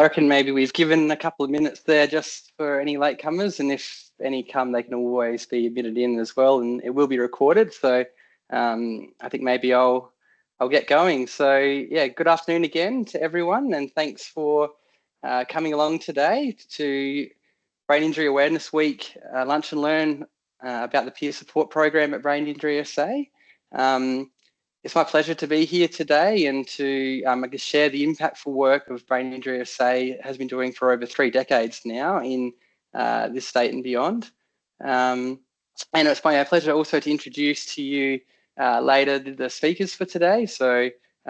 I reckon maybe we've given a couple of minutes there just for any latecomers, and if any come, they can always be admitted in as well, and it will be recorded. So I think maybe I'll get going. So yeah, good afternoon again to everyone, and thanks for coming along today to Brain Injury Awareness Week Lunch and Learn about the peer support program at Brain Injury SA. It's my pleasure to be here today and to I guess share the impactful work of Brain Injury SA has been doing for over 3 decades now in this state and beyond. And it's my pleasure also to introduce to you later the speakers for today. So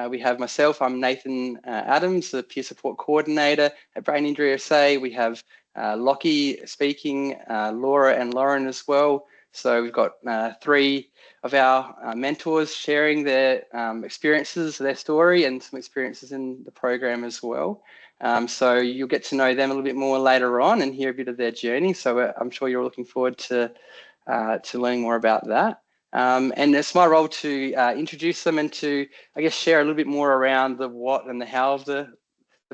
we have myself, I'm Nathan Adams, the Peer Support Coordinator at Brain Injury SA. We have Lockie speaking, Laura and Lauren as well. So we've got 3 of our mentors sharing their experiences, their story, and some experiences in the program as well. So you'll get to know them a little bit more later on and hear a bit of their journey. So I'm sure you're looking forward to learning more about that. And it's my role to introduce them and to, I guess, share a little bit more around the what and the how of the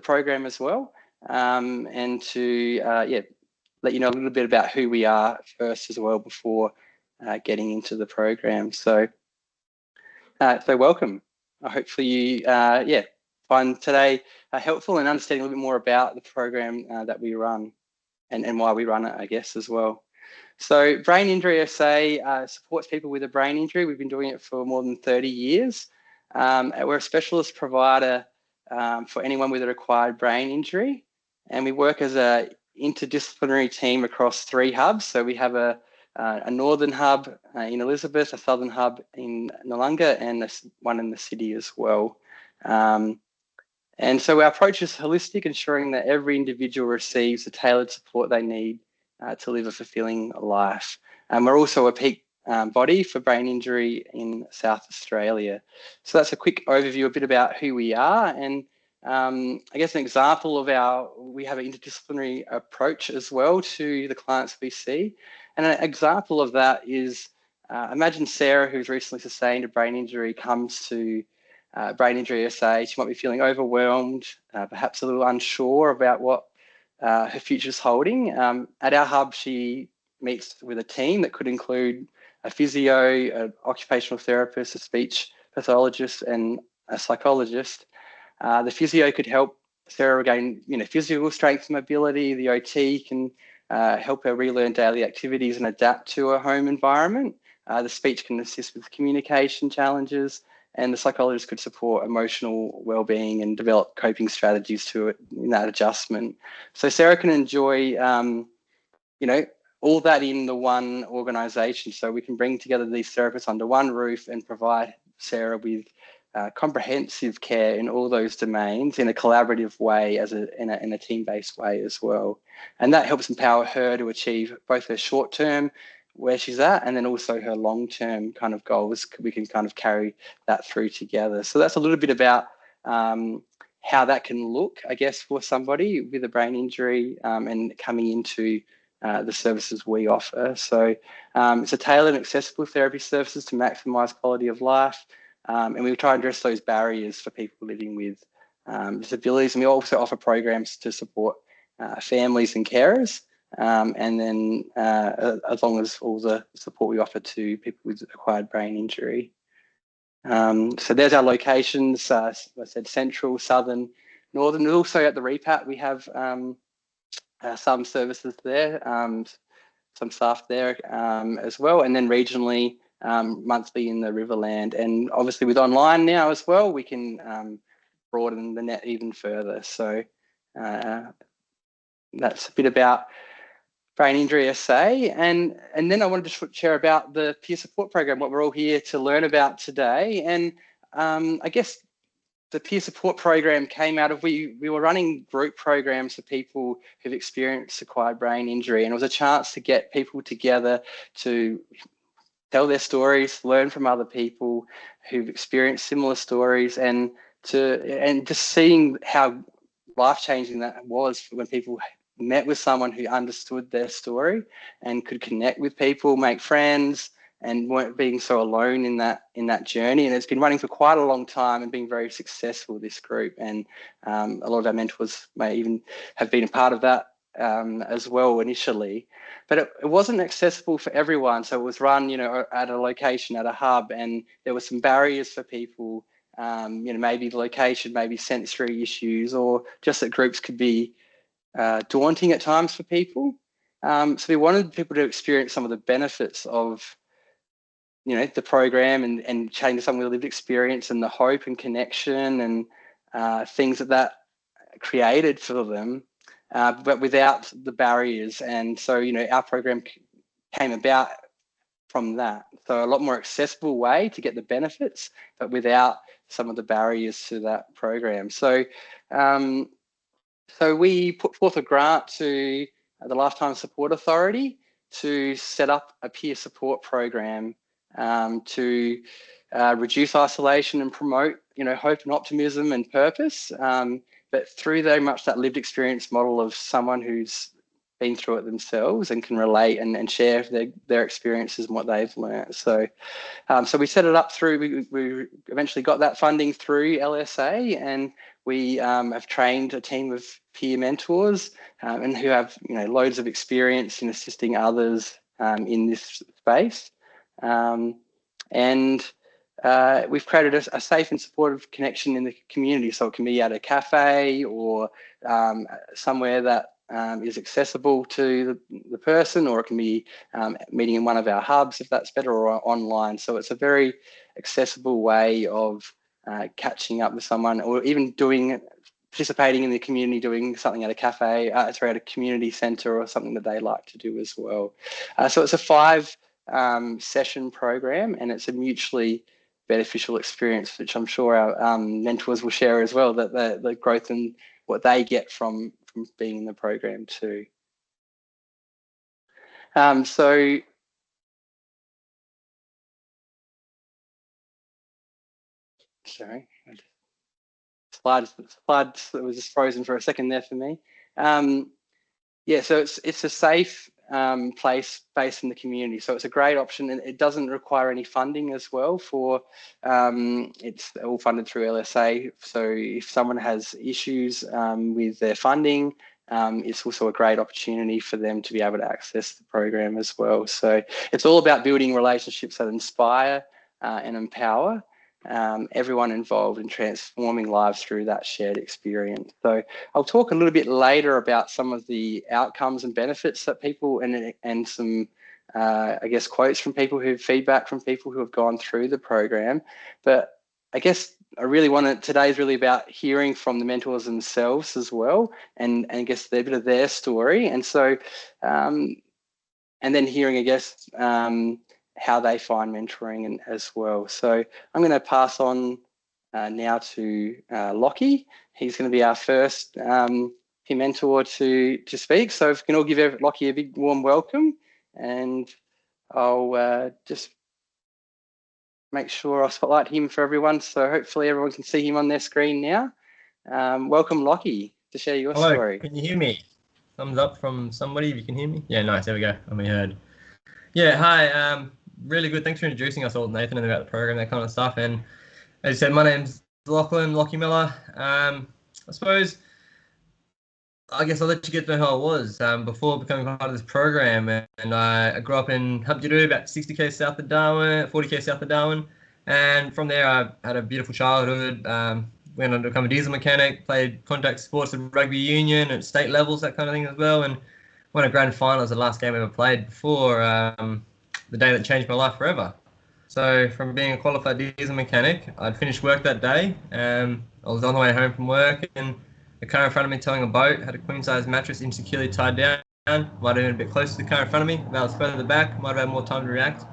program as well. And to, let you know a little bit about who we are first as well before getting into the program. So welcome. Hopefully you, find today helpful and understanding a little bit more about the program that we run and why we run it, I guess, as well. So Brain Injury SA supports people with a brain injury. We've been doing it for more than 30 years. We're a specialist provider for anyone with a acquired brain injury. And we work as a interdisciplinary team across 3 hubs. So we have a northern hub in Elizabeth, a southern hub in Noongar, and one in the city as well. And so our approach is holistic, ensuring that every individual receives the tailored support they need to live a fulfilling life. And we're also a peak body for brain injury in South Australia. So that's a quick overview, a bit about who we are. And I guess an example of we have an interdisciplinary approach as well to the clients we see. And an example of that is, imagine Sarah, who's recently sustained a brain injury, comes to Brain Injury SA. She might be feeling overwhelmed, perhaps a little unsure about what her future's holding. At our hub, she meets with a team that could include a physio, an occupational therapist, a speech pathologist, and a psychologist. The physio could help Sarah regain, physical strength and mobility. The OT can help her relearn daily activities and adapt to her home environment. The speech can assist with communication challenges, and the psychologist could support emotional well-being and develop coping strategies to it in that adjustment. So Sarah can enjoy, all that in the one organisation. So we can bring together these therapists under one roof and provide Sarah with comprehensive care in all those domains in a collaborative way, in a team-based way as well. And that helps empower her to achieve both her short-term, where she's at, and then also her long-term kind of goals. We can kind of carry that through together. So that's a little bit about how that can look, I guess, for somebody with a brain injury and coming into the services we offer. So it's a tailored and accessible therapy services to maximise quality of life. And we try and address those barriers for people living with disabilities. And we also offer programs to support families and carers. And then as long as all the support we offer to people with acquired brain injury. So there's our locations, as I said, central, southern, northern. And also at the REPAT, we have some services there, some staff there as well. And then regionally, monthly in the Riverland. And obviously with online now as well, we can broaden the net even further. So that's a bit about Brain Injury SA. And then I wanted to share about the peer support program, what we're all here to learn about today. And I guess the peer support program came out of, we were running group programs for people who've experienced acquired brain injury. And it was a chance to get people together to tell their stories, learn from other people who've experienced similar stories, and just seeing how life-changing that was when people met with someone who understood their story and could connect with people, make friends, and weren't being so alone in that journey. And it's been running for quite a long time and being very successful, this group. And a lot of our mentors may even have been a part of that as well initially. But it wasn't accessible for everyone. So it was run, at a location, at a hub, and there were some barriers for people. Maybe the location, maybe sensory issues, or just that groups could be daunting at times for people. So we wanted people to experience some of the benefits of, the program and chatting to someone with lived experience and the hope and connection and things that created for them, but without the barriers. And so, our program came about from that. So a lot more accessible way to get the benefits, but without some of the barriers to that program. So, so we put forth a grant to the Lifetime Support Authority to set up a peer support program to reduce isolation and promote, hope and optimism and purpose, but through very much that lived experience model of someone who's been through it themselves and can relate and share their experiences and what they've learned. So, so we set it up through, we eventually got that funding through LSA, and we have trained a team of peer mentors and who have, loads of experience in assisting others in this space. And we've created a safe and supportive connection in the community. So it can be at a cafe or somewhere that is accessible to the person, or it can be meeting in one of our hubs if that's better, or online. So it's a very accessible way of catching up with someone, or even participating in the community, doing something at a cafe, at a community centre, or something that they like to do as well. So it's a 5 session program, and it's a mutually beneficial experience, which I'm sure our mentors will share as well, that the growth and what they get from being in the program too. So sorry, slide was just frozen for a second there for me. Yeah, so it's a safe place based in the community. So it's a great option, and it doesn't require any funding as well. It's all funded through LSA. So if someone has issues with their funding, it's also a great opportunity for them to be able to access the program as well. So it's all about building relationships that inspire and empower everyone involved in transforming lives through that shared experience. So I'll talk a little bit later about some of the outcomes and benefits that people and some I guess quotes from people feedback from people who have gone through the program. But I guess today is really about hearing from the mentors themselves as well, and I guess a bit of their story. And so and then hearing, I guess, how they find mentoring as well. So I'm going to pass on now to Lockie. He's going to be our first peer mentor to speak. So if we can all give Lockie a big warm welcome, and I'll just make sure I spotlight him for everyone. So hopefully everyone can see him on their screen now. Welcome, Lockie, to share your story. Can you hear me? Thumbs up from somebody if you can hear me. Yeah, nice. There we go. I'm heard. Yeah, hi. Really good. Thanks for introducing us all, Nathan, and about the program, that kind of stuff. And as you said, my name's Lockie Miller. I guess I'll let you get to know how I was before becoming part of this program. And I grew up in Humpty-Doo, about 60 km south of Darwin, 40 km south of Darwin. And from there, I had a beautiful childhood. Went on to become a diesel mechanic, played contact sports at rugby union at state levels, that kind of thing as well. And won a grand final as the last game I ever played before the day that changed my life forever. So from being a qualified diesel mechanic, I'd finished work that day. I was on the way home from work, and the car in front of me towing a boat had a queen-size mattress insecurely tied down. Might have been a bit close to the car in front of me. If I was further back, might have had more time to react.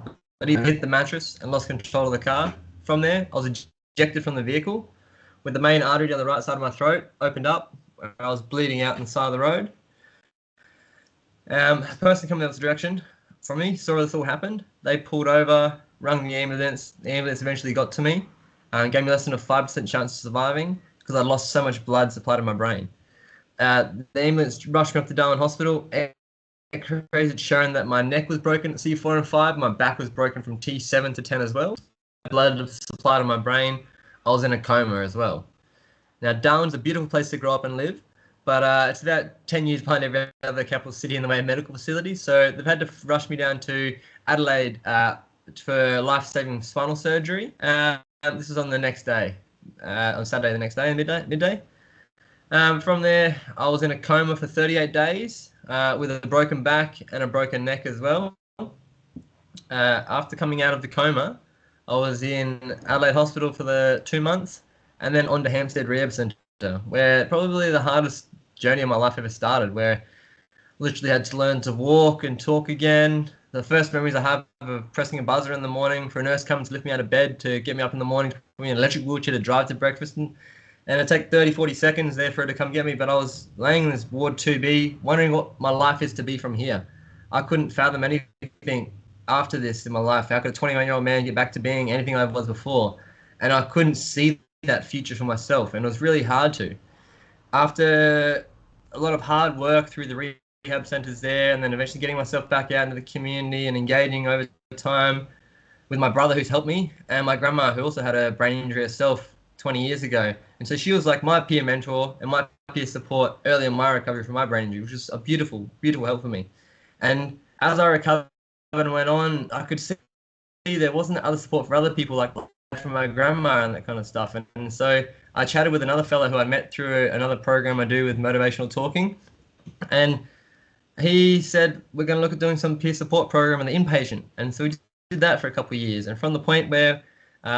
I did hit the mattress and lost control of the car. From there, I was ejected from the vehicle, with the main artery down the right side of my throat opened up, where I was bleeding out on the side of the road. A person coming the opposite direction from me saw this all happened. They pulled over, rang the ambulance. The ambulance eventually got to me and gave me less than a 5% chance of surviving because I'd lost so much blood supply to my brain. The ambulance rushed me up to Darwin Hospital. x-rays had shown that my neck was broken at C4 and 5, my back was broken from T7 to 10 as well. Blood supply to my brain, I was in a coma as well. Now, Darwin's a beautiful place to grow up and live, but it's about 10 years behind every other capital city in the way of medical facilities. So they've had to rush me down to Adelaide for life-saving spinal surgery. This is on the next day, on Saturday the next day, midday. From there, I was in a coma for 38 days with a broken back and a broken neck as well. After coming out of the coma, I was in Adelaide Hospital for the 2 months and then on to Hampstead Rehab Centre, where probably the hardest journey of my life ever started, where I literally had to learn to walk and talk again. The first memories I have of pressing a buzzer in the morning for a nurse coming to lift me out of bed to get me up in the morning, put me in an electric wheelchair to drive to breakfast. And it'd take 30, 40 seconds there for her to come get me. But I was laying in this Ward 2B, wondering what my life is to be from here. I couldn't fathom anything after this in my life. How could a 21-year-old man get back to being anything I was before? And I couldn't see that future for myself. And it was really hard to. After a lot of hard work through the rehab centres there, and then eventually getting myself back out into the community and engaging over time with my brother who's helped me, and my grandma who also had a brain injury herself 20 years ago. And so she was like my peer mentor and my peer support early in my recovery from my brain injury, which was a beautiful, beautiful help for me. And as I recovered and went on, I could see there wasn't other support for other people like from my grandma and that kind of stuff. And so I chatted with another fellow who I met through another program I do with motivational talking. And he said, we're going to look at doing some peer support program in the inpatient. And so we did that for a couple of years. And from the point where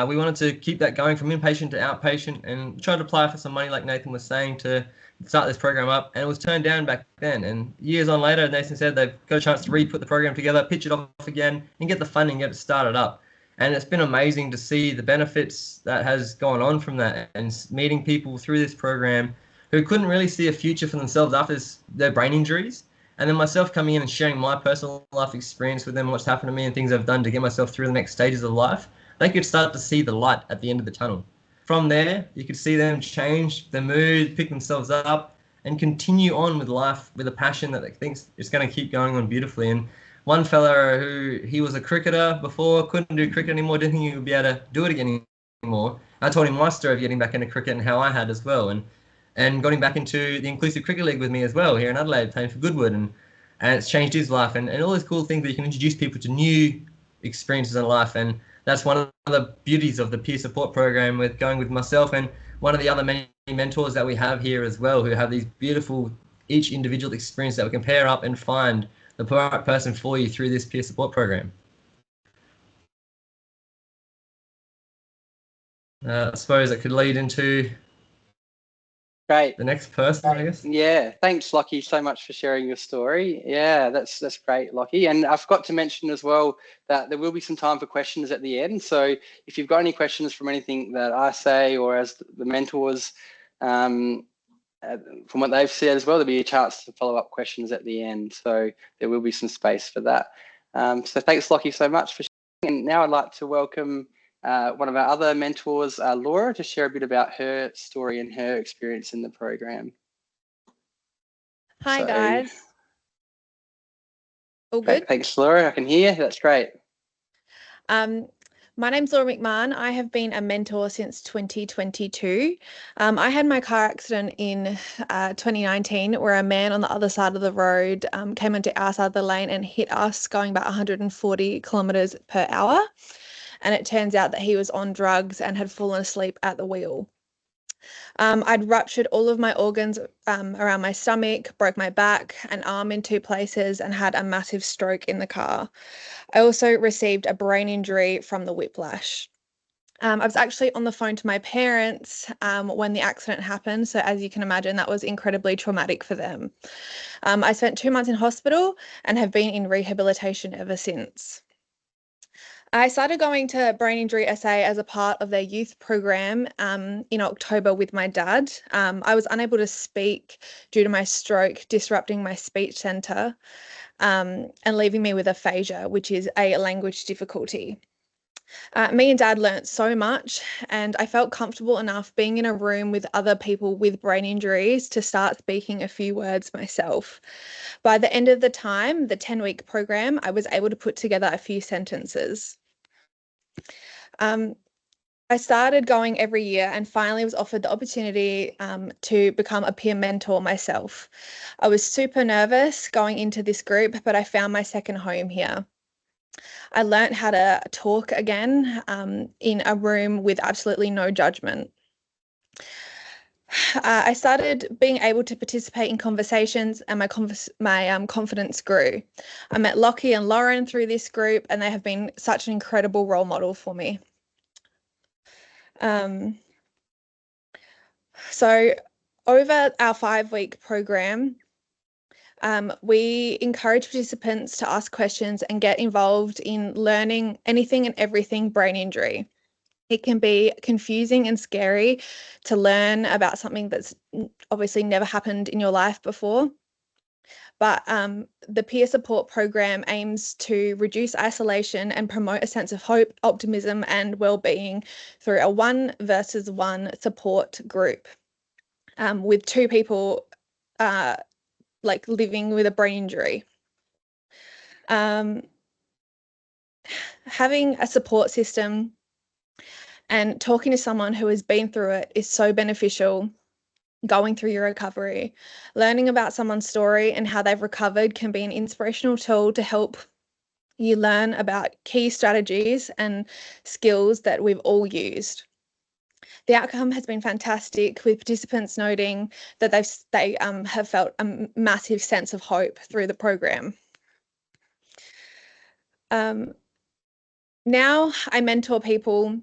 we wanted to keep that going from inpatient to outpatient and tried to apply for some money, like Nathan was saying, to start this program up. And it was turned down back then. And years on later, Nathan said they've got a chance to re-put the program together, pitch it off again, and get the funding, get it started up. And it's been amazing to see the benefits that has gone on from that, and meeting people through this program who couldn't really see a future for themselves after their brain injuries. And then myself coming in and sharing my personal life experience with them, what's happened to me and things I've done to get myself through the next stages of life, they could start to see the light at the end of the tunnel. From there, you could see them change their mood, pick themselves up, and continue on with life with a passion that they think is going to keep going on beautifully. And one fella who, he was a cricketer before, couldn't do cricket anymore, didn't think he would be able to do it again anymore. I told him my story of getting back into cricket and how I had as well, and got him back into the Inclusive Cricket League with me as well here in Adelaide, playing for Goodwood, and it's changed his life, and all those cool things that you can introduce people to new experiences in life. And that's one of the beauties of the peer support program, with going with myself and one of the other many mentors that we have here as well, who have these beautiful, each individual experience that we can pair up and find the right person for you through this peer support program. I suppose it could lead into Great. the next person, I guess. Yeah, thanks, Lockie, so much for sharing your story. Yeah, that's great, Lockie. And I forgot to mention as well that there will be some time for questions at the end. So if you've got any questions from anything that I say or as the mentors, from what they've said as well, there'll be a chance to follow up questions at the end. So there will be some space for that. So thanks, Lockie, so much for sharing. And now I'd like to welcome one of our other mentors, Laura, to share a bit about her story and her experience in the program. Hi, guys. All good? Thanks, Laura. I can hear you. That's great. My name's Laura McMahon. I have been a mentor since 2022. I had my car accident in 2019 where a man on the other side of the road came onto our side of the lane and hit us going about 140 kilometres per hour. And it turns out that he was on drugs and had fallen asleep at the wheel. I'd ruptured all of my organs around my stomach, broke my back and arm in 2 places, and had a massive stroke in the car. I also received a brain injury from the whiplash. I was actually on the phone to my parents when the accident happened. So as you can imagine, that was incredibly traumatic for them. I spent 2 months in hospital and have been in rehabilitation ever since. I started going to Brain Injury SA as a part of their youth program in October with my dad. I was unable to speak due to my stroke disrupting my speech centre and leaving me with aphasia, which is a language difficulty. Me and Dad learnt so much, and I felt comfortable enough being in a room with other people with brain injuries to start speaking a few words myself. By the end of the 10-week program, I was able to put together a few sentences. I started going every year and finally was offered the opportunity to become a peer mentor myself. I was super nervous going into this group, but I found my second home here. I learned how to talk again in a room with absolutely no judgment. I started being able to participate in conversations, and my confidence grew. I met Lockie and Lauren through this group, and they have been such an incredible role model for me. So over our 5-week program, we encourage participants to ask questions and get involved in learning anything and everything brain injury. It can be confusing and scary to learn about something that's obviously never happened in your life before. But the peer support program aims to reduce isolation and promote a sense of hope, optimism, and well-being through a 1-versus-1 support group with 2 people like living with a brain injury. Having a support system and talking to someone who has been through it is so beneficial going through your recovery. Learning about someone's story and how they've recovered can be an inspirational tool to help you learn about key strategies and skills that we've all used. The outcome has been fantastic, with participants noting that they have felt a massive sense of hope through the program. Now I mentor people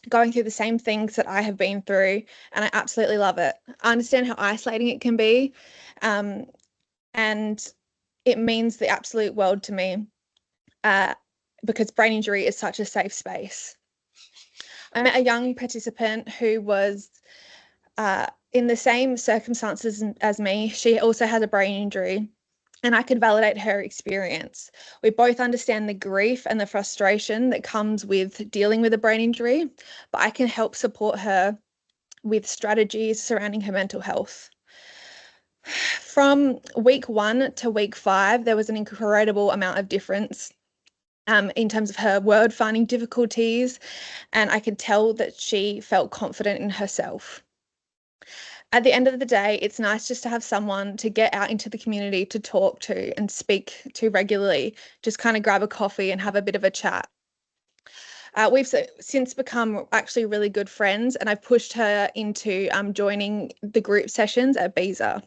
going through the same things that I have been through, and I absolutely love it. I understand how isolating it can be, and it means the absolute world to me because brain injury is such a safe space. I met a young participant who was in the same circumstances as me. She also has a brain injury, and I could validate her experience. We both understand the grief and the frustration that comes with dealing with a brain injury, but I can help support her with strategies surrounding her mental health. From week 1 to week 5, there was an incredible amount of difference in terms of her word finding difficulties, and I could tell that she felt confident in herself. At the end of the day, it's nice just to have someone to get out into the community to talk to and speak to regularly, just kind of grab a coffee and have a bit of a chat. We've since become actually really good friends, and I've pushed her into joining the group sessions at BISA.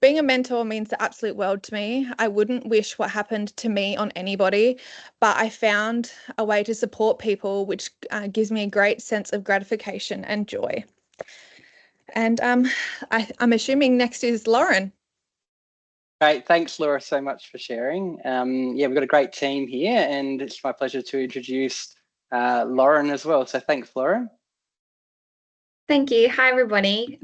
Being a mentor means the absolute world to me. I wouldn't wish what happened to me on anybody, but I found a way to support people, which gives me a great sense of gratification and joy. And I'm assuming next is Lauren. Great, thanks Laura so much for sharing. Yeah, we've got a great team here, and it's my pleasure to introduce Lauren as well. So thanks, Lauren. Thank you. Hi everybody.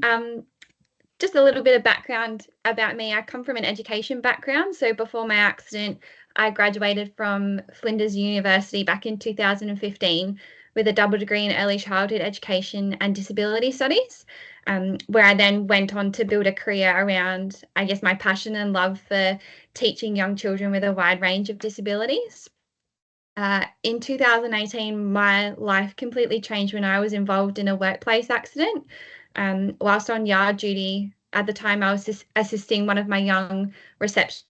Just a little bit of background about me. I come from an education background. So before my accident, I graduated from Flinders University back in 2015 with a double degree in early childhood education and disability studies, where I then went on to build a career around, I guess, my passion and love for teaching young children with a wide range of disabilities. In 2018, my life completely changed when I was involved in a workplace accident. Whilst on yard duty at the time, I was assisting one of my young reception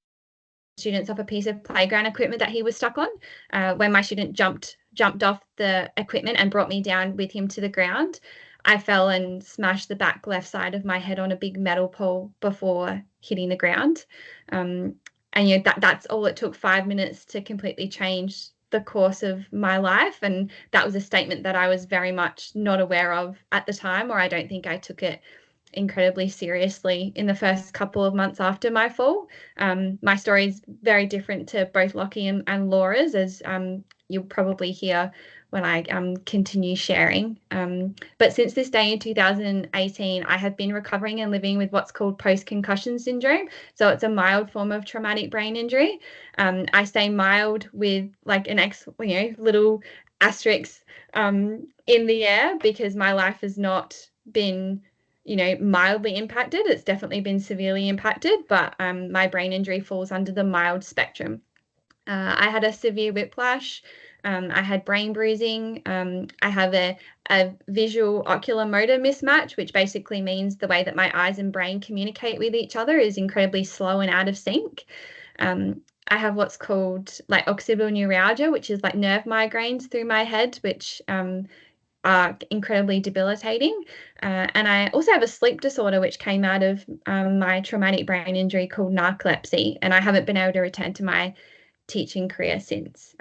students off a piece of playground equipment that he was stuck on. When my student jumped off the equipment and brought me down with him to the ground, I fell and smashed the back left side of my head on a big metal pole before hitting the ground. And that's all it took, 5 minutes to completely change the course of my life. And that was a statement that I was very much not aware of at the time, or I don't think I took it incredibly seriously in the first couple of months after my fall. My story is very different to both Lockie and Laura's, as you'll probably hear when I continue sharing. But since this day in 2018, I have been recovering and living with what's called post-concussion syndrome. So it's a mild form of traumatic brain injury. I say mild with like an little asterisk in the air, because my life has not been mildly impacted. It's definitely been severely impacted, but my brain injury falls under the mild spectrum. I had a severe whiplash. I had brain bruising. I have a visual ocular motor mismatch, which basically means the way that my eyes and brain communicate with each other is incredibly slow and out of sync. I have what's called like occipital neuralgia, which is like nerve migraines through my head, which are incredibly debilitating. And I also have a sleep disorder, which came out of my traumatic brain injury called narcolepsy. And I haven't been able to return to my teaching career since.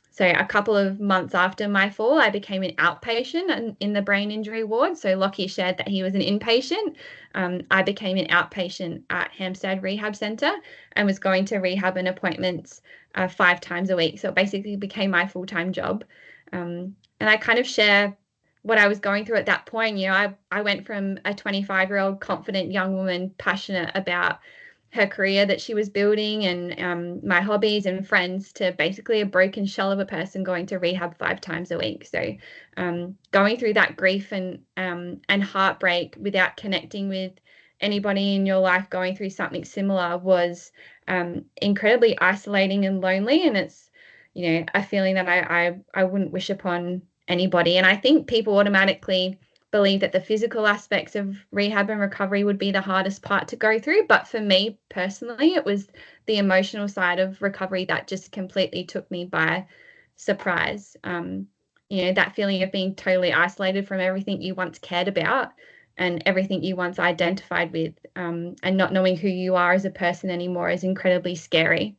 So a couple of months after my fall, I became an outpatient in the brain injury ward. So Lockie shared that he was an inpatient. I became an outpatient at Hampstead Rehab Centre and was going to rehab and appointments 5 times a week. So it basically became my full-time job. And I kind of share what I was going through at that point. I went from a 25-year-old confident young woman passionate about her career that she was building and my hobbies and friends to basically a broken shell of a person going to rehab 5 times a week. So going through that grief and heartbreak without connecting with anybody in your life going through something similar was incredibly isolating and lonely. And it's, a feeling that I wouldn't wish upon anybody. And I think people automatically believe that the physical aspects of rehab and recovery would be the hardest part to go through. But for me personally, it was the emotional side of recovery that just completely took me by surprise. That feeling of being totally isolated from everything you once cared about and everything you once identified with, and not knowing who you are as a person anymore is incredibly scary.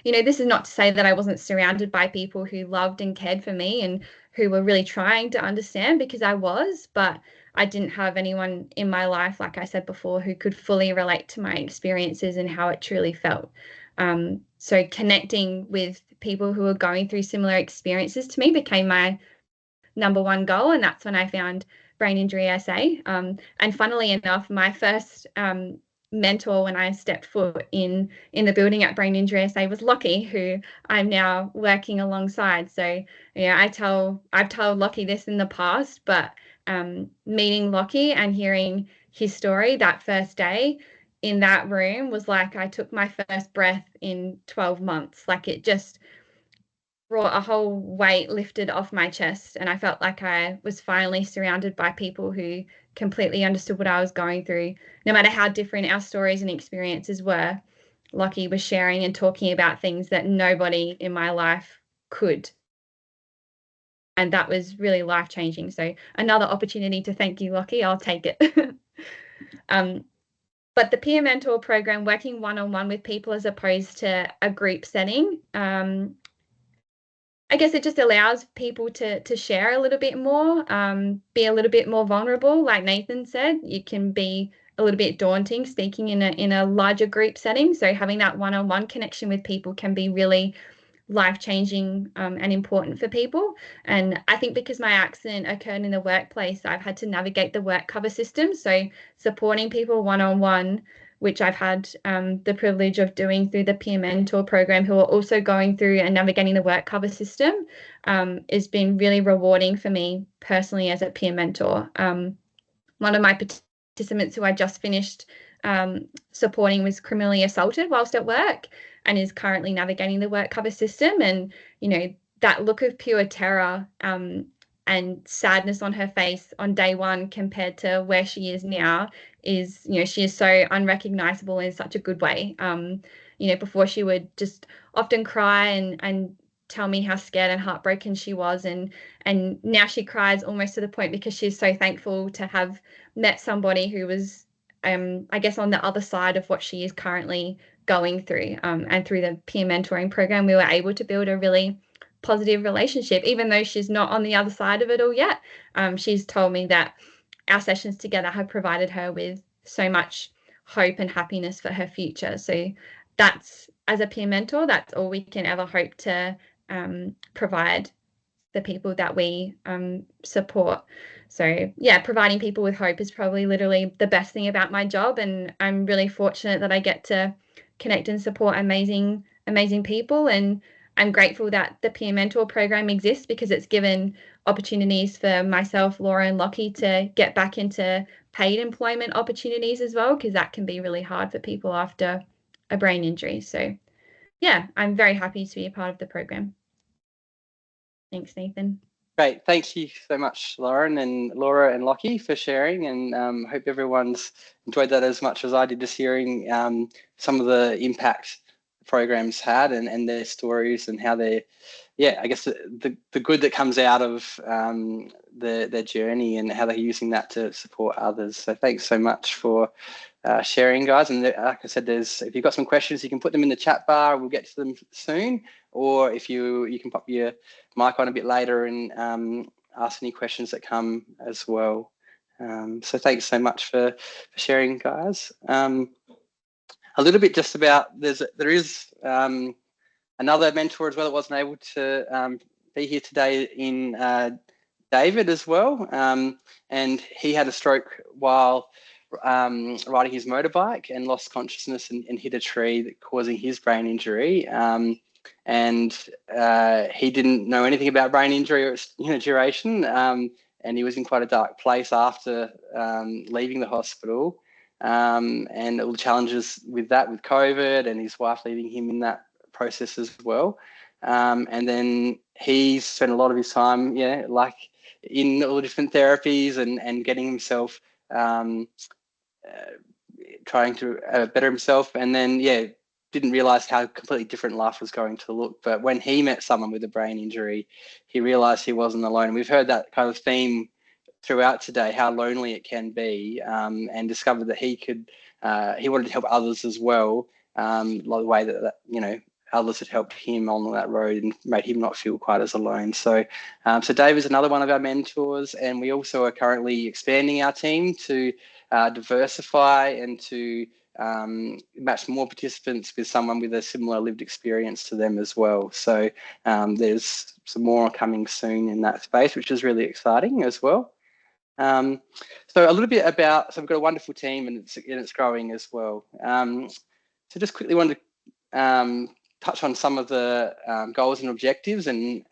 This is not to say that I wasn't surrounded by people who loved and cared for me and who were really trying to understand, because I was, but I didn't have anyone in my life, like I said before, who could fully relate to my experiences and how it truly felt. So connecting with people who were going through similar experiences to me became my number one goal, and that's when I found Brain Injury SA. And funnily enough, my first mentor when I stepped foot in the building at Brain Injury SA was Lockie, who I'm now working alongside. So I've told Lockie this in the past, but meeting Lockie and hearing his story that first day in that room was like I took my first breath in 12 months. Like it just brought a whole weight lifted off my chest, and I felt like I was finally surrounded by people who completely understood what I was going through. No matter how different our stories and experiences were, Lockie was sharing and talking about things that nobody in my life could. And that was really life-changing. So another opportunity to thank you, Lockie. I'll take it. But the peer mentor program, working one-on-one with people as opposed to a group setting, I guess it just allows people to share a little bit more, be a little bit more vulnerable. Like Nathan said, it can be a little bit daunting speaking in a larger group setting. So having that one-on-one connection with people can be really life-changing and important for people. And I think because my accident occurred in the workplace, I've had to navigate the work cover system. So supporting people one-on-one, which I've had the privilege of doing through the peer mentor program, who are also going through and navigating the work cover system, has been really rewarding for me personally as a peer mentor. One of my participants who I just finished supporting was criminally assaulted whilst at work and is currently navigating the work cover system. And, that look of pure terror and sadness on her face on day one compared to where she is now is, she is so unrecognizable in such a good way. Before she would just often cry and tell me how scared and heartbroken she was. And now she cries almost to the point because she's so thankful to have met somebody who was, I guess, on the other side of what she is currently going through. And through the peer mentoring program, we were able to build a really positive relationship, even though she's not on the other side of it all yet. She's told me that our sessions together have provided her with so much hope and happiness for her future. So that's, as a peer mentor, that's all we can ever hope to provide the people that we support. So yeah, providing people with hope is probably literally the best thing about my job, and I'm really fortunate that I get to connect and support amazing people, and I'm grateful that the peer mentor program exists because it's given opportunities for myself, Laura and Lockie to get back into paid employment opportunities as well, because that can be really hard for people after a brain injury. So yeah, I'm very happy to be a part of the program. Thanks, Nathan. Great. Thank you so much, Lauren and Laura and Lockie, for sharing, and hope everyone's enjoyed that as much as I did, just hearing some of the impact programs had and their stories and how they, yeah, I guess the good that comes out of their journey and how they're using that to support others. So thanks so much for sharing, guys. And like I said, if you've got some questions, you can put them in the chat bar. We'll get to them soon. Or if you can pop your mic on a bit later and ask any questions that come as well. So thanks so much for sharing, guys. A little bit just about there is another mentor as well that wasn't able to be here today in David as well, and he had a stroke while riding his motorbike and lost consciousness and hit a tree, causing his brain injury. And he didn't know anything about brain injury or its duration, and he was in quite a dark place after leaving the hospital, and all the challenges with that, with COVID and his wife leaving him in that process as well. And then he spent a lot of his time, like in all the different therapies and getting himself trying to better himself, and then didn't realize how completely different life was going to look. But when he met someone with a brain injury, he realized he wasn't alone. And we've heard that kind of theme throughout today, how lonely it can be, and discovered that he wanted to help others as well, like the way that others had helped him on that road and made him not feel quite as alone. So Dave is another one of our mentors, and we also are currently expanding our team to diversify and to match more participants with someone with a similar lived experience to them as well. So there's some more coming soon in that space, which is really exciting as well. So a little bit about, so we've got a wonderful team and it's growing as well. So just quickly wanted to touch on some of the goals and objectives and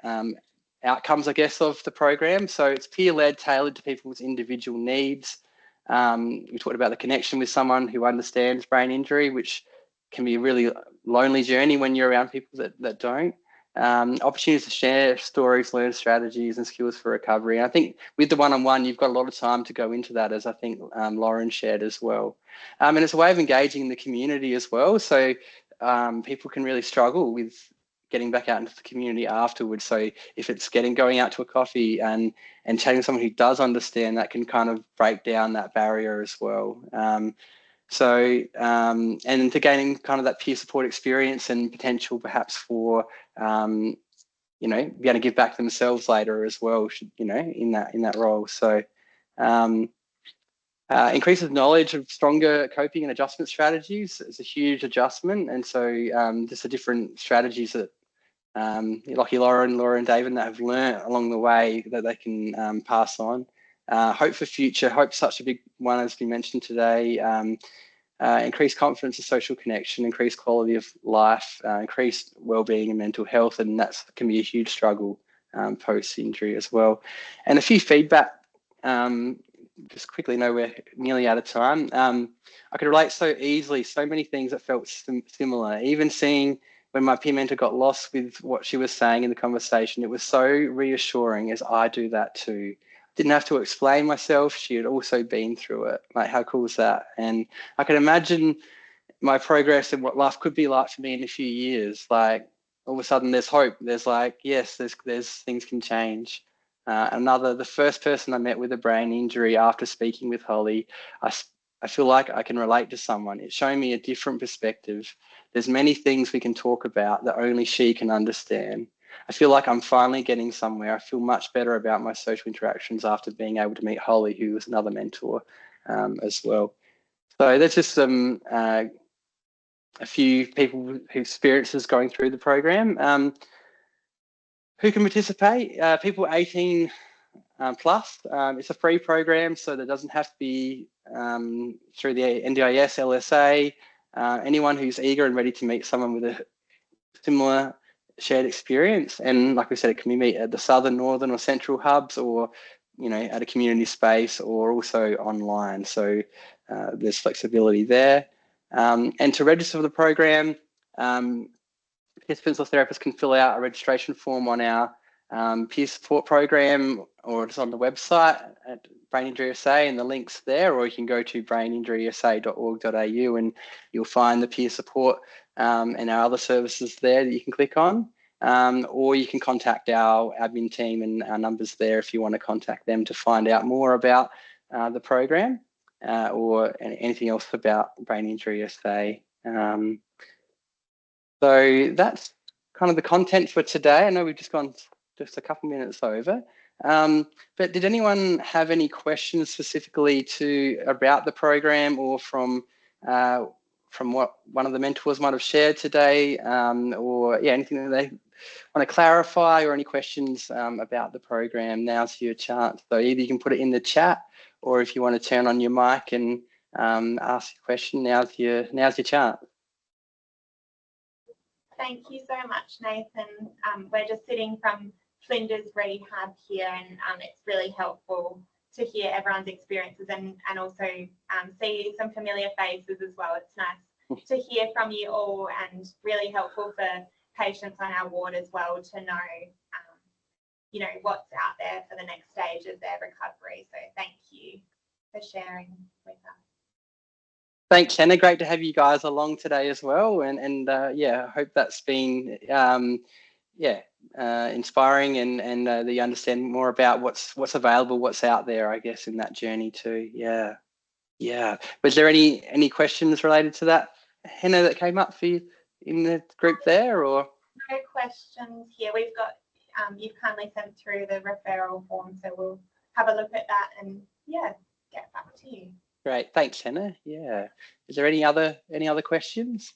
outcomes, I guess, of the program. So it's peer-led, tailored to people's individual needs. We talked about the connection with someone who understands brain injury, which can be a really lonely journey when you're around people that don't. Opportunities to share stories, learn strategies and skills for recovery. And I think with the one-on-one, you've got a lot of time to go into that, as I think Lauren shared as well. And it's a way of engaging the community as well. So people can really struggle with getting back out into the community afterwards. So if it's going out to a coffee and chatting with someone who does understand, that can kind of break down that barrier as well. And to gaining kind of that peer support experience and potential perhaps for, be able to give back themselves later as well, in that role. So increases knowledge of stronger coping and adjustment strategies is a huge adjustment. And so just the different strategies that Lockie, Laura and David that have learnt along the way that they can pass on. Hope for future, hope's such a big one as we mentioned today. Increased confidence and social connection, increased quality of life, increased well-being and mental health, and that can be a huge struggle post-injury as well. And a few feedback, just quickly, know we're nearly out of time. I could relate so easily, so many things that felt similar, even seeing when my peer mentor got lost with what she was saying in the conversation. It was so reassuring, as I do that too. Didn't have to explain myself. She had also been through it. Like, how cool is that? And I can imagine my progress and what life could be like for me in a few years. Like, all of a sudden there's hope. There's like, yes, there's things can change. The first person I met with a brain injury after speaking with Holly, I feel like I can relate to someone. It's showing me a different perspective. There's many things we can talk about that only she can understand. I feel like I'm finally getting somewhere. I feel much better about my social interactions after being able to meet Holly, who was another mentor as well. So there's just some a few people whose experiences going through the program. Who can participate? People 18 plus. It's a free program, so that doesn't have to be through the NDIS, LSA. Anyone who's eager and ready to meet someone with a similar shared experience. And like we said, it can be meet at the southern, northern or central hubs, or at a community space, or also online. So there's flexibility there. And to register for the program, participants or therapists can fill out a registration form on our peer support program, or it's on the website at Brain Injury SA, and the link's there, or you can go to braininjurysa.org.au and you'll find the peer support and our other services there that you can click on. Or you can contact our admin team, and our number's there if you want to contact them to find out more about the program or anything else about Brain Injury SA. So that's kind of the content for today. I know we've just gone just a couple minutes over, but did anyone have any questions specifically about the program, or from what one of the mentors might have shared today, or anything that they want to clarify, or any questions about the program? Now's your chance. So either you can put it in the chat, or if you want to turn on your mic and ask a question, now's your chance. Thank you so much, Nathan. We're just sitting from Flinders Rehab here, and it's really helpful to hear everyone's experiences and also see some familiar faces as well. It's nice to hear from you all, and really helpful for patients on our ward as well to know, what's out there for the next stage of their recovery. So thank you for sharing with us. Thanks, Hannah. Great to have you guys along today as well, and I hope that's been inspiring, and that you understand more about what's available, what's out there, I guess, in that journey too. Yeah. Was there any questions related to that, Hannah, that came up for you in the group there, or? No questions here. We've got you've kindly sent through the referral form, so we'll have a look at that and get back to you. Great, thanks, Hannah. Yeah. Is there any other questions?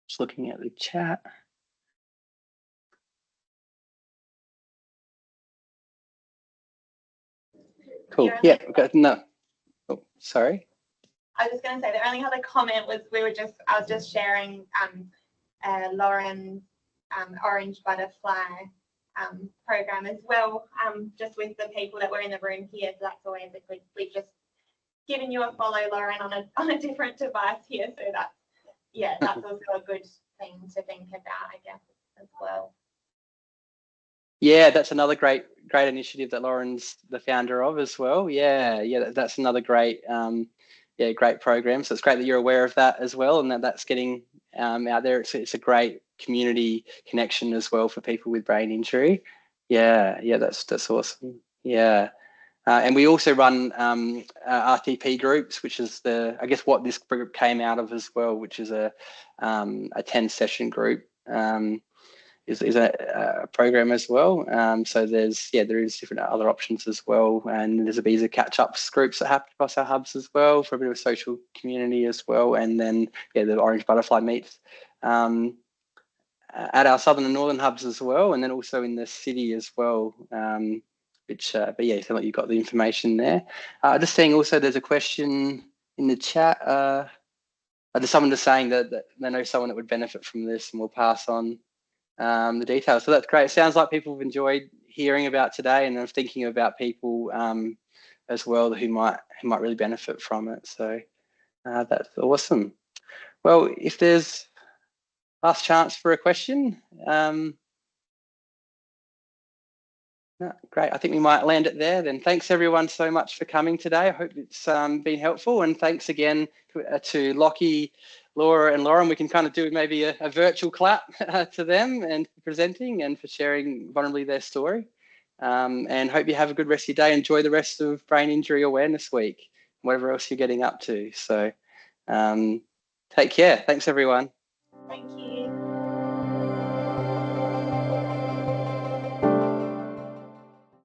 Just looking at the chat. Cool. Yeah. No. Oh, sorry. I was just going to say the only other comment was I was just sharing Lauren's Orange Butterfly program as well, just with the people that were in the room here. So that's always a good. We've just given you a follow, Lauren, on a different device here. So that's also a good thing to think about, I guess, as well. Yeah, that's another great initiative that Lauren's the founder of as well. Yeah, that's another great great program. So it's great that you're aware of that as well, and that's getting out there. It's a great community connection as well for people with brain injury. Yeah, that's awesome. Yeah. And we also run RTP groups, which is I guess what this group came out of as well, which is a 10-session group. Is a program as well. So there is different other options as well, and there's a BISA catch-ups groups that happen across our hubs as well for a bit of a social community as well, and then the Orange Butterfly meets at our southern and northern hubs as well, and then also in the city as well. Which but yeah, so you've got the information there. Just seeing also there's a question in the chat. There's someone just saying that they know someone that would benefit from this, and we'll pass on the details. So that's great. It sounds like people have enjoyed hearing about today, and I'm thinking about people as well who might really benefit from it. So that's awesome. Well, if there's last chance for a question. No, great. I think we might land it there then. Thanks everyone so much for coming today. I hope it's been helpful, and thanks again to Lockie, Laura and Lauren. We can kind of do maybe a virtual clap to them and for presenting and for sharing vulnerably their story. And hope you have a good rest of your day. Enjoy the rest of Brain Injury Awareness Week, whatever else you're getting up to. So take care. Thanks everyone. Thank you.